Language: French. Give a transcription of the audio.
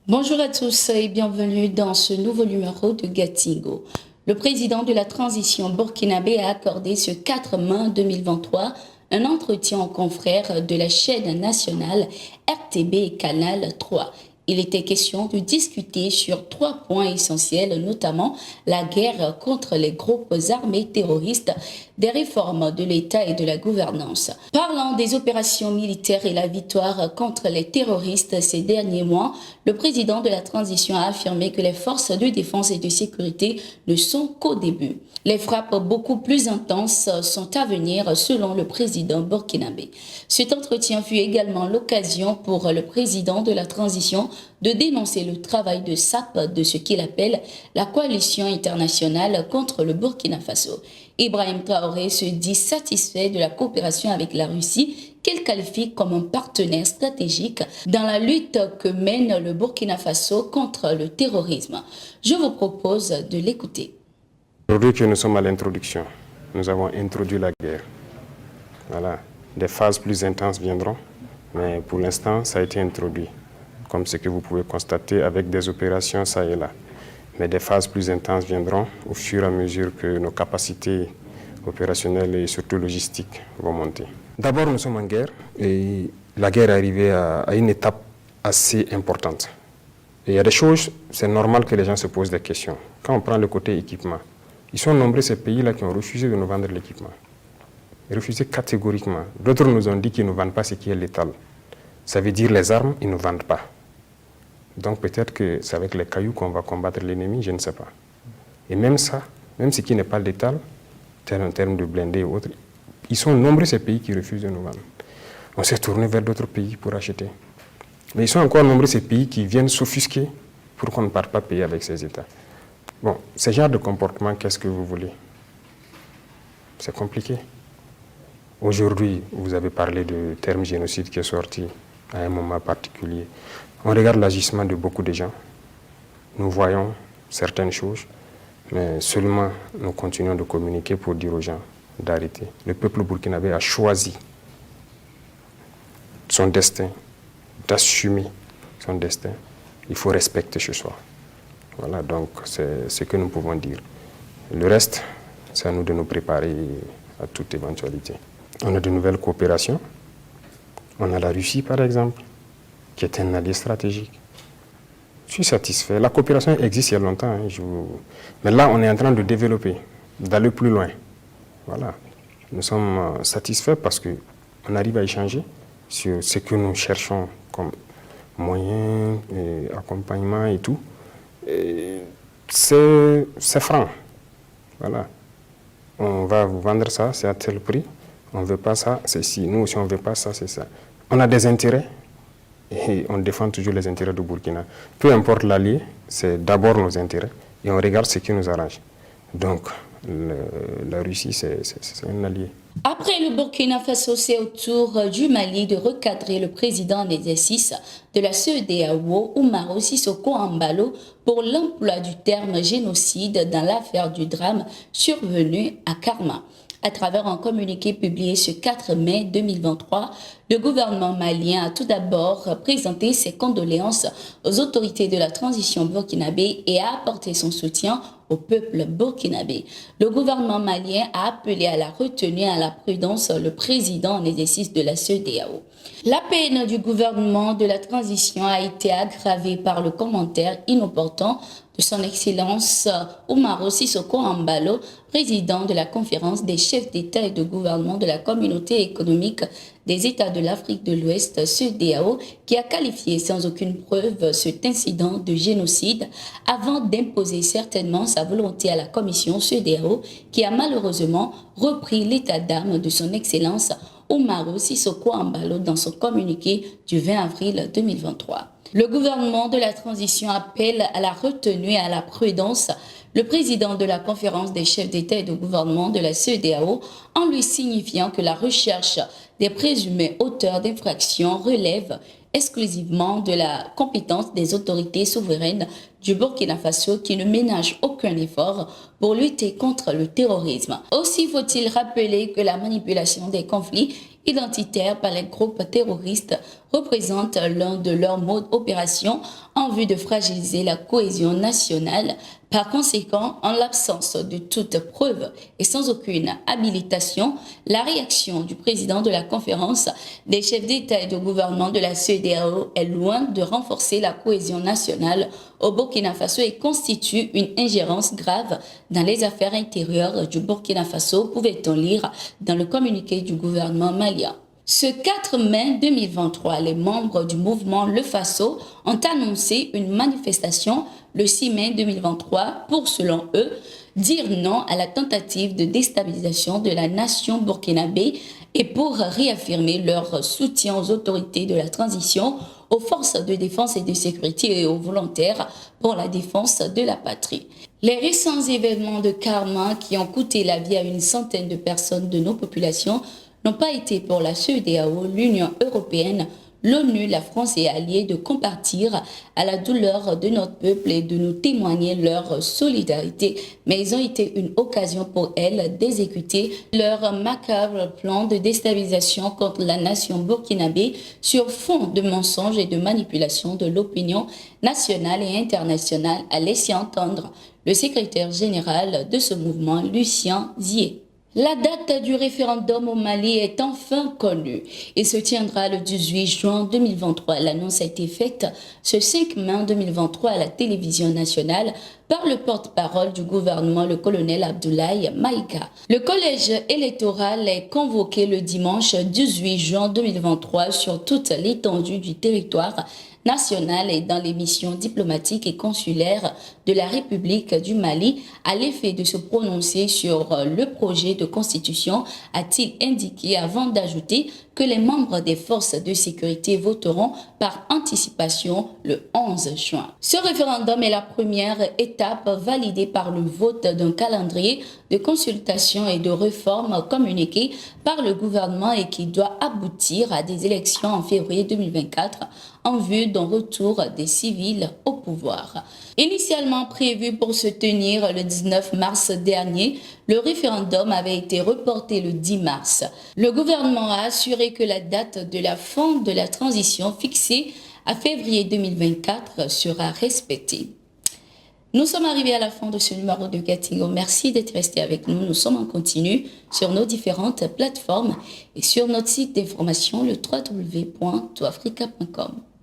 Bonjour à tous et bienvenue dans ce nouveau numéro de Gatingo. Le président de la transition burkinabé a accordé ce 4 mai 2023 un entretien aux confrères de la chaîne nationale RTB Canal 3. Il était question de discuter sur 3 points essentiels, notamment la guerre contre les groupes armés terroristes, des réformes de l'État et de la gouvernance. Parlant des opérations militaires et la victoire contre les terroristes ces derniers mois, le président de la transition a affirmé que les forces de défense et de sécurité ne sont qu'au début. Les frappes beaucoup plus intenses sont à venir selon le président burkinabé. Cet entretien fut également l'occasion pour le président de la transition de dénoncer le travail de sape de ce qu'il appelle la coalition internationale contre le Burkina Faso. Ibrahim Traoré se dit satisfait de la coopération avec la Russie qu'il qualifie comme un partenaire stratégique dans la lutte que mène le Burkina Faso contre le terrorisme. Je vous propose de l'écouter. Aujourd'hui que nous sommes à l'introduction, nous avons introduit la guerre. Voilà. Des phases plus intenses viendront, mais pour l'instant, ça a été introduit, comme ce que vous pouvez constater avec des opérations ça et là. Mais des phases plus intenses viendront au fur et à mesure que nos capacités opérationnelles et surtout logistiques vont monter. D'abord, nous sommes en guerre et la guerre est arrivée à une étape assez importante. Et il y a des choses, c'est normal que les gens se posent des questions. Quand on prend le côté équipement, ils sont nombreux ces pays-là qui ont refusé de nous vendre l'équipement. Refusé catégoriquement. D'autres nous ont dit qu'ils ne vendent pas ce qui est létal. Ça veut dire les armes, ils ne vendent pas. Donc peut-être que c'est avec les cailloux qu'on va combattre l'ennemi, je ne sais pas. Et même ça, même ce qui n'est pas létal, en termes de blindés et autres, ils sont nombreux ces pays qui refusent de nous vendre. On s'est tourné vers d'autres pays pour acheter. Mais ils sont encore nombreux ces pays qui viennent s'offusquer pour qu'on ne parte pas payer avec ces États. Bon, ce genre de comportement, qu'est-ce que vous voulez? C'est compliqué. Aujourd'hui, vous avez parlé du terme génocide qui est sorti à un moment particulier. On regarde l'agissement de beaucoup de gens. Nous voyons certaines choses, mais seulement nous continuons de communiquer pour dire aux gens d'arrêter. Le peuple burkinabé a choisi son destin, d'assumer son destin. Il faut respecter ce choix. Voilà, donc c'est ce que nous pouvons dire. Le reste, c'est à nous de nous préparer à toute éventualité. On a de nouvelles coopérations. On a la Russie, par exemple, qui est un allié stratégique. Je suis satisfait. La coopération existe il y a longtemps. Mais là, on est en train de développer, d'aller plus loin. Voilà. Nous sommes satisfaits parce qu'on arrive à échanger sur ce que nous cherchons comme moyens, accompagnement et tout. C'est franc. Voilà. On va vous vendre ça, c'est à tel prix. On ne veut pas ça, c'est ci. Nous aussi, on ne veut pas ça, c'est ça. On a des intérêts et on défend toujours les intérêts du Burkina. Peu importe l'allié, c'est d'abord nos intérêts et on regarde ce qui nous arrange. Donc, la Russie, c'est un allié. Après le Burkina Faso, c'est au tour du Mali de recadrer le président en exercice de la CEDEAO, Umaro Sissoko Embalo, pour l'emploi du terme génocide dans l'affaire du drame survenu à Karma. À travers un communiqué publié ce 4 mai 2023, le gouvernement malien a tout d'abord présenté ses condoléances aux autorités de la transition burkinabé et a apporté son soutien au peuple burkinabé. Le gouvernement malien a appelé à la retenue et à la prudence le président en exercice de la CEDEAO. La peine du gouvernement de la transition a été aggravée par le commentaire inopportun de son Excellence Umaro Sissoko Embalo, président de la conférence des chefs d'État et de gouvernement de la communauté économique des États de l'Afrique de l'Ouest, CEDEAO, qui a qualifié sans aucune preuve cet incident de génocide avant d'imposer certainement sa volonté à la commission CEDEAO, qui a malheureusement repris l'état d'âme de son Excellence Umaro Sissoko Embalo dans son communiqué du 20 avril 2023. Le gouvernement de la transition appelle à la retenue et à la prudence le président de la conférence des chefs d'État et de gouvernement de la CEDEAO en lui signifiant que la recherche des présumés auteurs d'infractions relève exclusivement de la compétence des autorités souveraines du Burkina Faso qui ne ménagent aucun effort pour lutter contre le terrorisme. Aussi faut-il rappeler que la manipulation des conflits identitaires par les groupes terroristes représente l'un de leurs modes d'opération en vue de fragiliser la cohésion nationale. Par conséquent, en l'absence de toute preuve et sans aucune habilitation, la réaction du président de la conférence des chefs d'État et de gouvernement de la CEDEAO est loin de renforcer la cohésion nationale au Burkina Faso et constitue une ingérence grave dans les affaires intérieures du Burkina Faso, pouvait-on lire dans le communiqué du gouvernement malien. Ce 4 mai 2023, les membres du mouvement Le Faso ont annoncé une manifestation le 6 mai 2023 pour, selon eux, dire non à la tentative de déstabilisation de la nation burkinabé et pour réaffirmer leur soutien aux autorités de la transition, aux forces de défense et de sécurité et aux volontaires pour la défense de la patrie. Les récents événements de Karma qui ont coûté la vie à une centaine de personnes de nos populations n'ont pas été pour la CEDEAO, l'Union européenne, l'ONU, la France et alliés de compartir à la douleur de notre peuple et de nous témoigner leur solidarité, mais ils ont été une occasion pour elles d'exécuter leur macabre plan de déstabilisation contre la nation burkinabé sur fond de mensonges et de manipulation de l'opinion nationale et internationale, a laissé entendre le secrétaire général de ce mouvement, Lucien Zié. La date du référendum au Mali est enfin connue. Il se tiendra le 18 juin 2023. L'annonce a été faite ce 5 mai 2023 à la télévision nationale par le porte-parole du gouvernement, le colonel Abdoulaye Maïga. Le collège électoral est convoqué le dimanche 18 juin 2023 sur toute l'étendue du territoire national et dans les missions diplomatiques et consulaires de la République du Mali à l'effet de se prononcer sur le projet de constitution, a-t-il indiqué avant d'ajouter que les membres des forces de sécurité voteront par anticipation le 11 juin. Ce référendum est la première étape validée par le vote d'un calendrier de consultation et de réforme communiqué par le gouvernement et qui doit aboutir à des élections en février 2024 en vue d'un retour des civils au pouvoir. Initialement prévu pour se tenir le 19 mars dernier, le référendum avait été reporté le 10 mars. Le gouvernement a assuré que la date de la fin de la transition fixée à février 2024 sera respectée. Nous sommes arrivés à la fin de ce numéro de Katingo. Merci d'être resté avec nous. Nous sommes en continu sur nos différentes plateformes et sur notre site d'information, le www.toafrica.com.